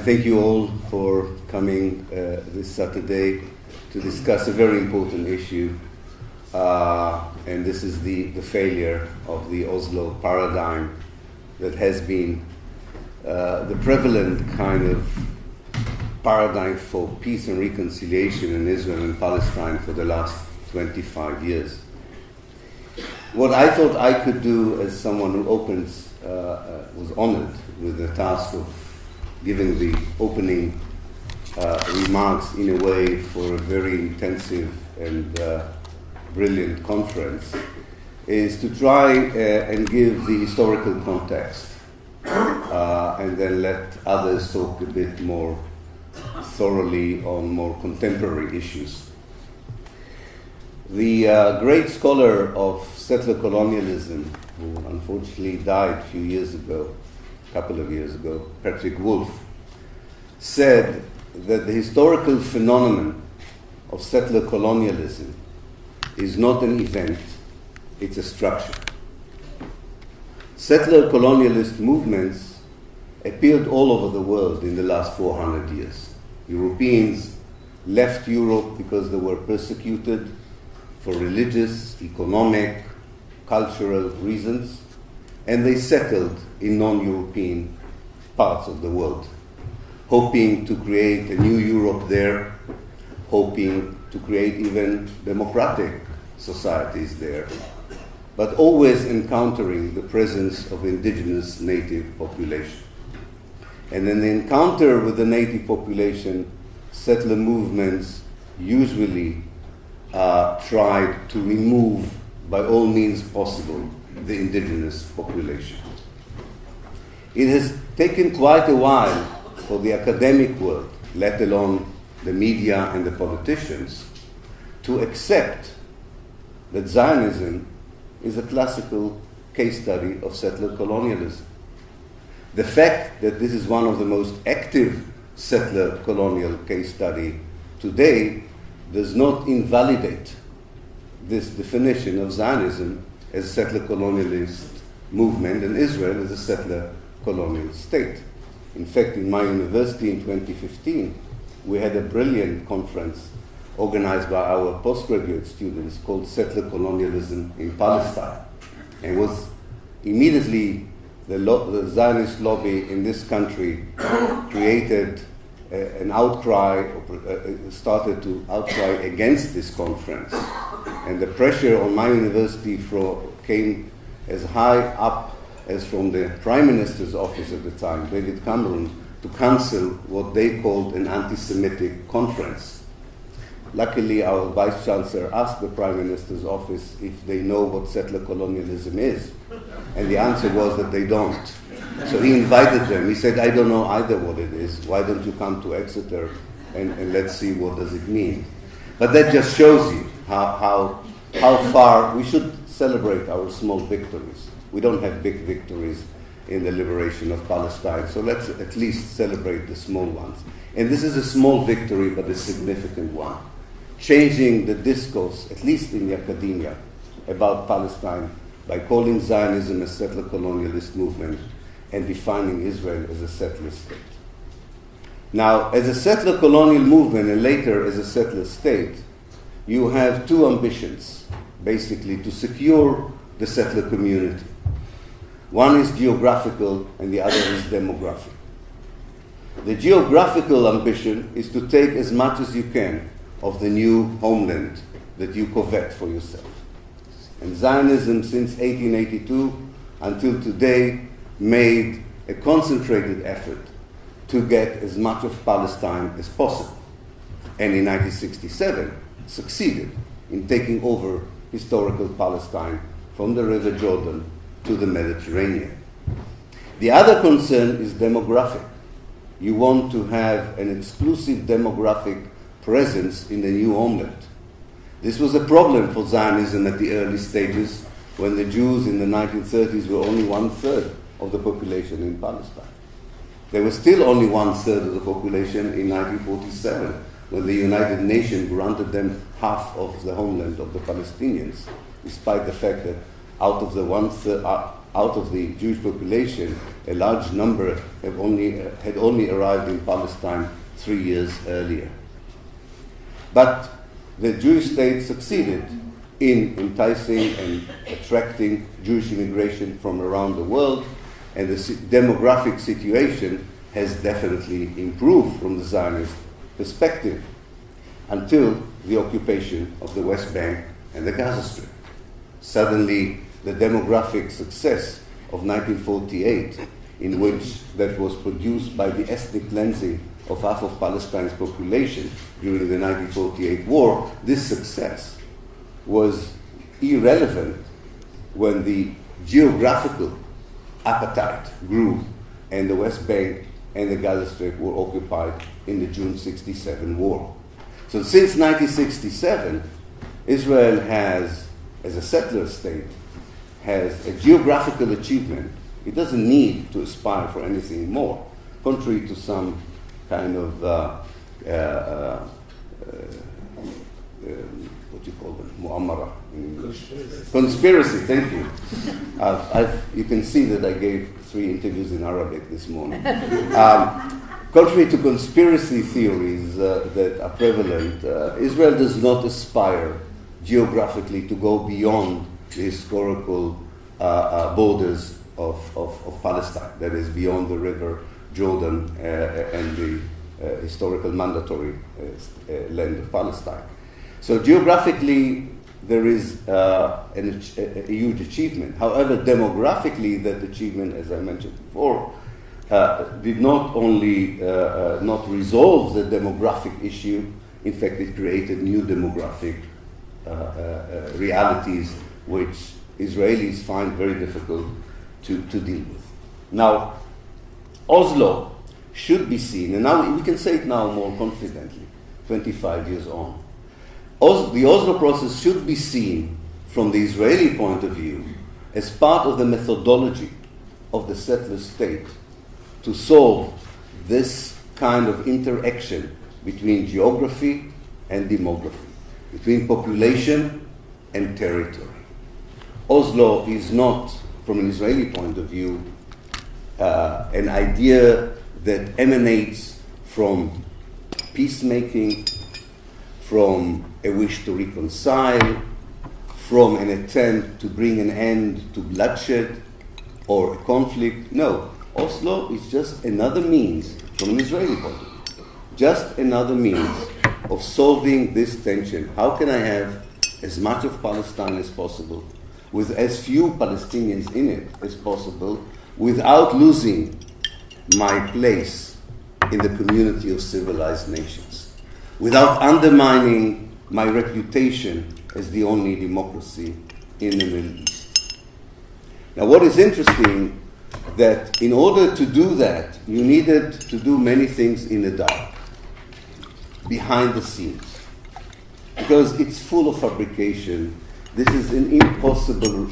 and thank you all for coming this Saturday to discuss a very important issue. And this is the failure of the Oslo paradigm that has been the prevalent kind of paradigm for peace and reconciliation in Israel and Palestine for the last 25 years. What I thought I could do as someone who was honored with the task of giving the opening remarks in a way for a very intensive and brilliant conference, is to try and give the historical context and then let others talk a bit more thoroughly on more contemporary issues. The great scholar of settler colonialism, who unfortunately died a couple of years ago, Patrick Wolfe, said that the historical phenomenon of settler colonialism is not an event, it's a structure. Settler colonialist movements appeared all over the world in the last 400 years. Europeans left Europe because they were persecuted for religious, economic, cultural reasons, and they settled in non-European parts of the world, hoping to create a new Europe there, hoping to create even democratic societies there, but always encountering the presence of indigenous native population. And in the encounter with the native population, settler movements usually tried to remove, by all means possible, the indigenous population. It has taken quite a while for the academic world, let alone the media and the politicians, to accept that Zionism is a classical case study of settler colonialism. The fact that this is one of the most active settler colonial case study today does not invalidate this definition of Zionism as a settler colonialist movement and Israel as a settler colonial state. In fact, in my university in 2015, we had a brilliant conference organized by our postgraduate students called Settler Colonialism in Palestine. And was immediately the Zionist lobby in this country created an outcry, started to outcry against this conference. And the pressure on my university came as high up as from the Prime Minister's office at the time, David Cameron, to cancel what they called an anti-Semitic conference. Luckily, our Vice Chancellor asked the Prime Minister's office if they know what settler colonialism is. And the answer was that they don't. So he invited them. He said, I don't know either what it is. Why don't you come to Exeter and let's see what does it mean. But that just shows you how far we should celebrate our small victories. We don't have big victories in the liberation of Palestine, so let's at least celebrate the small ones. And this is a small victory, but a significant one. Changing the discourse, at least in the academia, about Palestine by calling Zionism a settler colonialist movement and defining Israel as a settler state. Now, as a settler colonial movement and later as a settler state, you have two ambitions, basically, to secure the settler community. One is geographical and the other is demographic. The geographical ambition is to take as much as you can of the new homeland that you covet for yourself. And Zionism since 1882 until today made a concentrated effort to get as much of Palestine as possible. And in 1967 succeeded in taking over historical Palestine from the River Jordan to the Mediterranean. The other concern is demographic. You want to have an exclusive demographic presence in the new homeland. This was a problem for Zionism at the early stages when the Jews in the 1930s were only 1/3 of the population in Palestine. They were still only 1/3 of the population in 1947 when the United Nations granted them half of the homeland of the Palestinians, despite the fact that out of the 1/3, out of the Jewish population, a large number had only arrived in Palestine 3 years earlier. But the Jewish state succeeded in enticing and attracting Jewish immigration from around the world, and the demographic situation has definitely improved from the Zionist perspective until the occupation of the West Bank and the Gaza Strip. Suddenly, the demographic success of 1948, in which that was produced by the ethnic cleansing of half of Palestine's population during the 1948 war, this success was irrelevant when the geographical appetite grew and the West Bank and the Gaza Strip were occupied in the June 67 war. So since 1967, Israel has, as a settler state, has a geographical achievement. It doesn't need to aspire for anything more, contrary to some kind of what do you call them? Mu'amara. Conspiracy, thank you. You can see that I gave 3 interviews in Arabic this morning. Contrary to conspiracy theories that are prevalent, Israel does not aspire geographically to go beyond the historical borders of Palestine, that is beyond the river Jordan and the historical mandatory land of Palestine. So geographically, there is a huge achievement. However, demographically, that achievement, as I mentioned before, did not only not resolve the demographic issue, in fact, it created new demographic realities which Israelis find very difficult to deal with. Now, Oslo should be seen, and now we can say it now more confidently, 25 years on. The Oslo process should be seen from the Israeli point of view as part of the methodology of the settler state to solve this kind of interaction between geography and demography, between population and territory. Oslo is not, from an Israeli point of view, an idea that emanates from peacemaking, from a wish to reconcile, from an attempt to bring an end to bloodshed or a conflict. No, Oslo is just another means, from an Israeli point of view, just another means of solving this tension. How can I have as much of Palestine as possible, with as few Palestinians in it as possible, without losing my place in the community of civilized nations, without undermining my reputation as the only democracy in the Middle East. Now, what is interesting, that in order to do that, you needed to do many things in the dark, behind the scenes, because it's full of fabrication. This is an impossible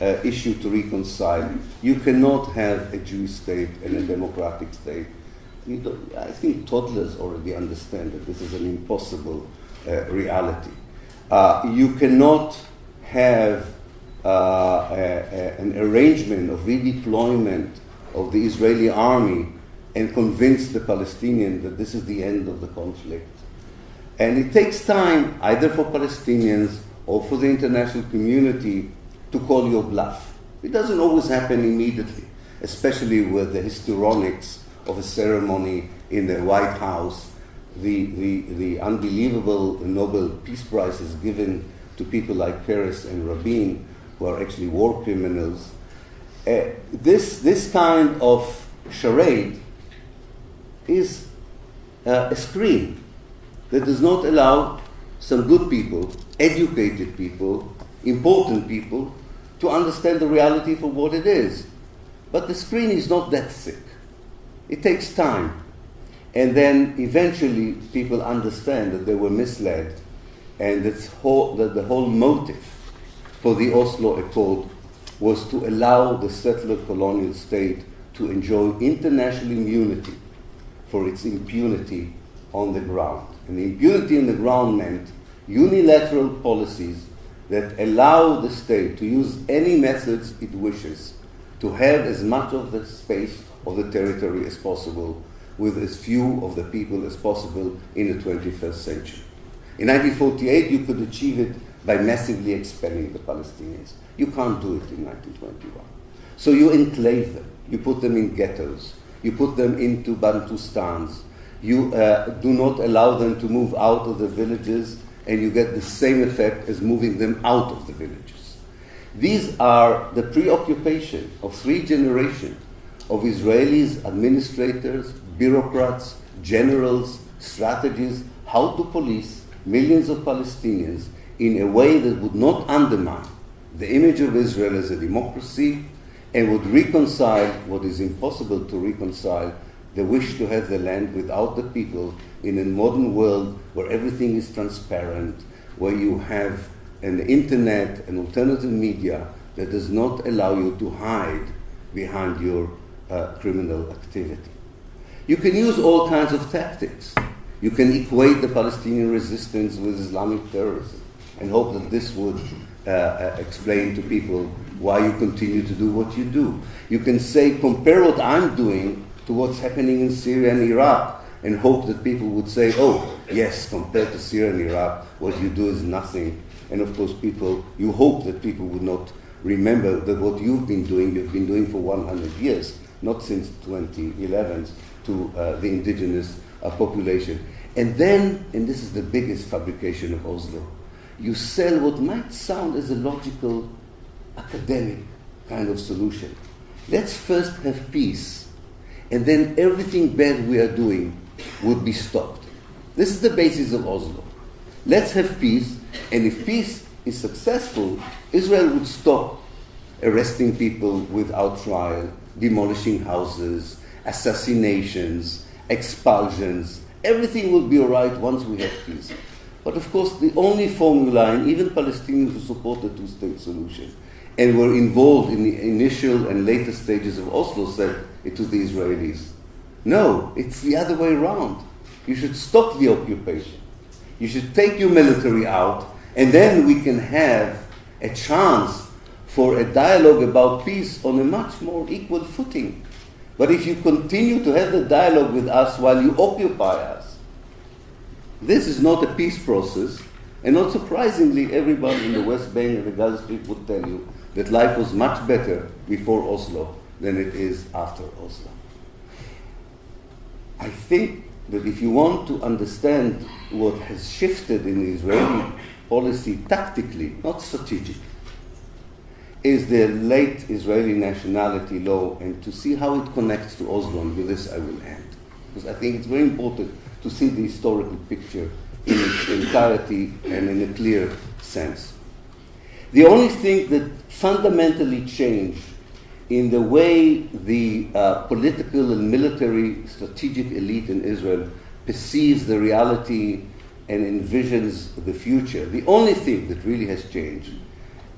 issue to reconcile. You cannot have a Jewish state and a democratic state. I think toddlers already understand that this is an impossible reality. You cannot have an arrangement of redeployment of the Israeli army and convince the Palestinians that this is the end of the conflict. And it takes time, either for Palestinians or for the international community, to call your bluff. It doesn't always happen immediately, especially with the histrionics of a ceremony in the White House, the unbelievable Nobel Peace Prizes given to people like Peres and Rabin, who are actually war criminals. This kind of charade is a screen that does not allow some good people, educated people, important people, to understand the reality for what it is. But the screen is not that thick. It takes time. And then eventually people understand that they were misled, and that the whole motive for the Oslo Accord was to allow the settler colonial state to enjoy international immunity for its impunity on the ground. And the impunity on the ground meant unilateral policies that allow the state to use any methods it wishes to have as much of the space of the territory as possible with as few of the people as possible in the 21st century. In 1948, you could achieve it by massively expelling the Palestinians. You can't do it in 1921. So you enclave them. You put them in ghettos. You put them into Bantustans. You do not allow them to move out of the villages, and you get the same effect as moving them out of the villages. These are the preoccupation of 3 generations of Israelis, administrators, bureaucrats, generals, strategies, how to police millions of Palestinians in a way that would not undermine the image of Israel as a democracy and would reconcile what is impossible to reconcile, the wish to have the land without the people in a modern world where everything is transparent, where you have an internet and alternative media that does not allow you to hide behind your criminal activity. You can use all kinds of tactics. You can equate the Palestinian resistance with Islamic terrorism and hope that this would explain to people why you continue to do what you do. You can say, compare what I'm doing to what's happening in Syria and Iraq, and hope that people would say, oh, yes, compared to Syria and Iraq, what you do is nothing. And of course, you hope that people would not remember that what you've been doing for 100 years, not since 2011, to the indigenous population. And then, and this is the biggest fabrication of Oslo, you sell what might sound as a logical, academic kind of solution. Let's first have peace, and then everything bad we are doing would be stopped. This is the basis of Oslo. Let's have peace, and if peace is successful, Israel would stop arresting people without trial, demolishing houses, assassinations, expulsions. Everything will be all right once we have peace. But of course, the only formula, and even Palestinians who support the two-state solution and were involved in the initial and later stages of Oslo said it to the Israelis, no, it's the other way around. You should stop the occupation. You should take your military out, and then we can have a chance for a dialogue about peace on a much more equal footing. But if you continue to have the dialogue with us while you occupy us, this is not a peace process, and not surprisingly, everybody in the West Bank and the Gaza Strip would tell you that life was much better before Oslo than it is after Oslo. I think that if you want to understand what has shifted in the Israeli policy tactically, not strategically, is the late Israeli nationality law, and to see how it connects to Oslo, and with this I will end. Because I think it's very important to see the historical picture in its entirety and in a clear sense. The only thing that fundamentally changed in the way the political and military strategic elite in Israel perceives the reality and envisions the future, the only thing that really has changed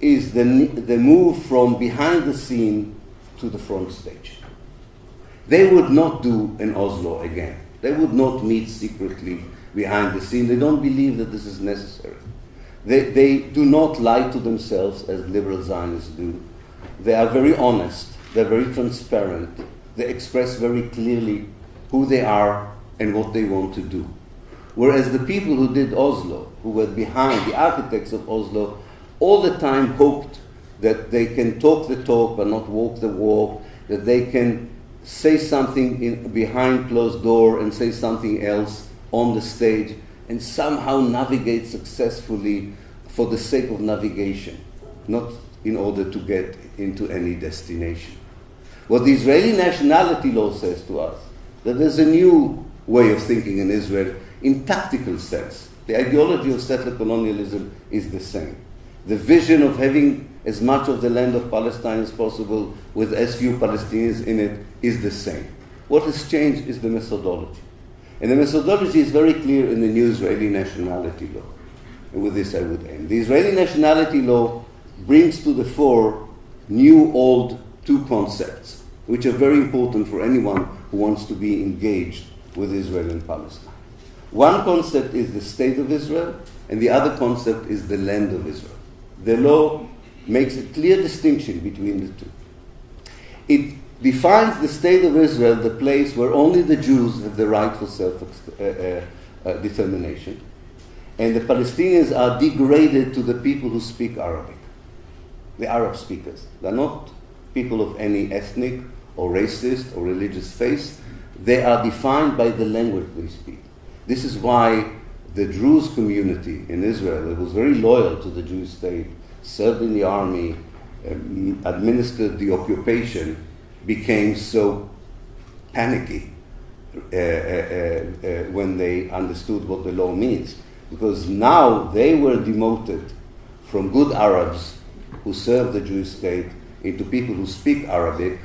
is the move from behind the scene to the front stage. They would not do an Oslo again. They would not meet secretly behind the scene. They don't believe that this is necessary. They do not lie to themselves as liberal Zionists do. They are very honest. They're very transparent. They express very clearly who they are and what they want to do. Whereas the people who did Oslo, who were behind, the architects of Oslo, all the time hoped that they can talk the talk but not walk the walk, that they can say something behind closed door and say something else on the stage, and somehow navigate successfully for the sake of navigation, not in order to get into any destination. What the Israeli nationality law says to us, that there's a new way of thinking in Israel in tactical sense. The ideology of settler colonialism is the same. The vision of having as much of the land of Palestine as possible with as few Palestinians in it is the same. What has changed is the methodology. And the methodology is very clear in the new Israeli nationality law. And with this I would end. The Israeli nationality law brings to the fore new, old, two concepts, which are very important for anyone who wants to be engaged with Israel and Palestine. One concept is the state of Israel, and the other concept is the land of Israel. The law makes a clear distinction between the two. it defines the state of Israel, the place where only the Jews have the right for self-determination. And the Palestinians are degraded to the people who speak Arabic, the Arab speakers. They're not people of any ethnic or racist or religious faith. They are defined by the language they speak. This is why the Druze community in Israel, that was very loyal to the Jewish state, served in the army, administered the occupation, became so panicky when they understood what the law means. Because now they were demoted from good Arabs who served the Jewish state into people who speak Arabic,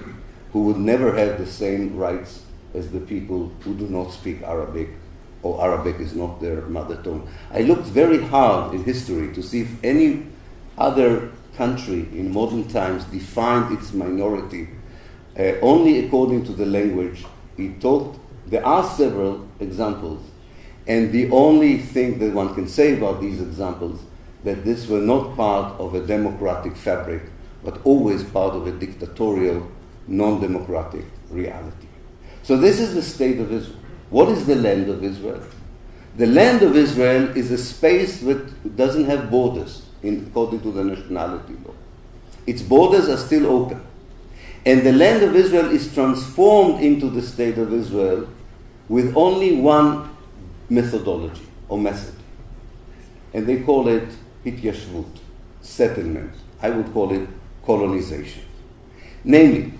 who would never have the same rights as the people who do not speak Arabic, or Arabic is not their mother tongue. I looked very hard in history to see if any other country in modern times defined its minority only according to the language it taught. There are several examples, and the only thing that one can say about these examples that this were not part of a democratic fabric, but always part of a dictatorial, non-democratic reality. So this is the state of Israel. What is the land of Israel? The land of Israel is a space that doesn't have borders according to the nationality law. Its borders are still open. And the land of Israel is transformed into the state of Israel with only one methodology or method. And they call it hityashvut, settlement. I would call it colonization. Namely,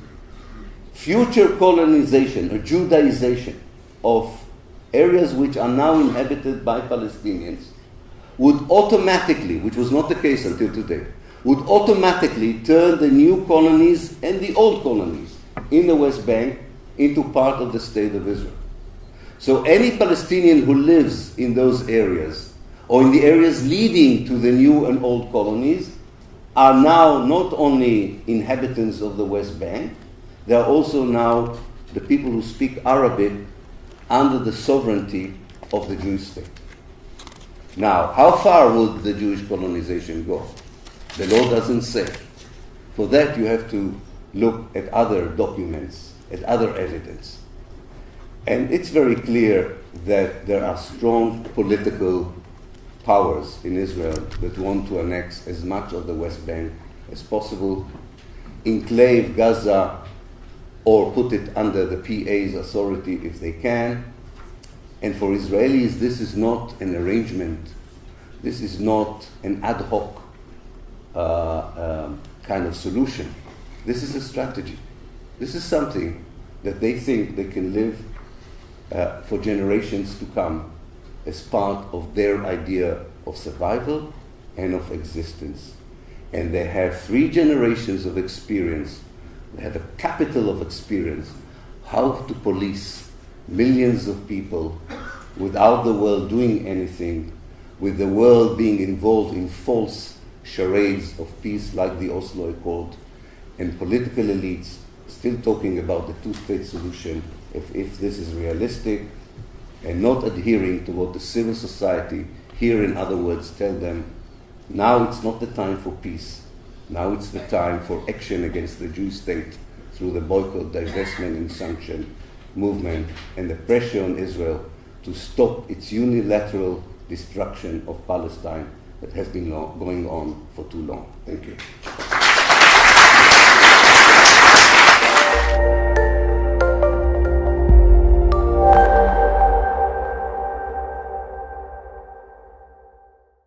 future colonization or Judaization of areas which are now inhabited by Palestinians would automatically, which was not the case until today, would automatically turn the new colonies and the old colonies in the West Bank into part of the state of Israel. So any Palestinian who lives in those areas or in the areas leading to the new and old colonies are now not only inhabitants of the West Bank, they are also now the people who speak Arabic under the sovereignty of the Jewish state. Now, how far would the Jewish colonization go? The law doesn't say. For that, you have to look at other documents, at other evidence. And it's very clear that there are strong political powers in Israel that want to annex as much of the West Bank as possible, enclave Gaza, or put it under the PA's authority if they can. And for Israelis, this is not an arrangement. This is not an ad hoc kind of solution. This is a strategy. This is something that they think they can live for generations to come as part of their idea of survival and of existence. And they have 3 generations of experience. They have a capital of experience how to police millions of people without the world doing anything, with the world being involved in false charades of peace like the Oslo Accords, and political elites still talking about the two-state solution if this is realistic, and not adhering to what the civil society here, in other words, tell them. Now it's not the time for peace. Now it's the time for action against the Jewish state through the boycott, divestment, and sanction movement, and the pressure on Israel to stop its unilateral destruction of Palestine that has been going on for too long. Thank you.